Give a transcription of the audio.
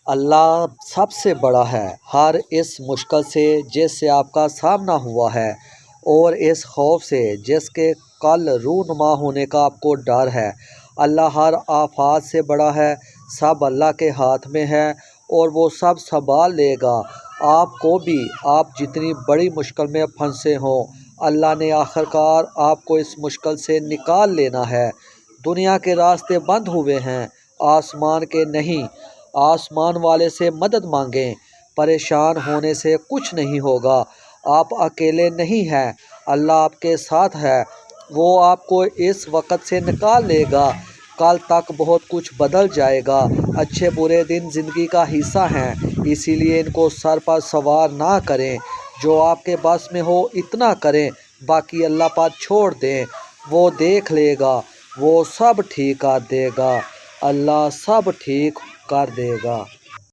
اللہ سب سے بڑا ہے۔ ہر اس مشکل سے جس سے آپ کا سامنا ہوا ہے اور اس خوف سے جس کے کل رونما ہونے کا آپ کو ڈر ہے، اللہ ہر آفات سے بڑا ہے۔ سب اللہ کے ہاتھ میں ہے اور وہ سب سنبھال لے گا آپ کو بھی۔ آپ جتنی بڑی مشکل میں پھنسے ہوں، اللہ نے آخرکار آپ کو اس مشکل سے نکال لینا ہے۔ دنیا کے راستے بند ہوئے ہیں، آسمان کے نہیں۔ آسمان والے سے مدد مانگیں، پریشان ہونے سے کچھ نہیں ہوگا۔ آپ اکیلے نہیں ہیں، اللہ آپ کے ساتھ ہے۔ وہ آپ کو اس وقت سے نکال لے گا، کل تک بہت کچھ بدل جائے گا۔ اچھے برے دن زندگی کا حصہ ہیں، اسی لیے ان کو سر پر سوار نہ کریں۔ جو آپ کے بس میں ہو اتنا کریں، باقی اللہ پر چھوڑ دیں، وہ دیکھ لے گا، وہ سب ٹھیک کر دے گا۔ اللہ سب ٹھیک کر دے گا۔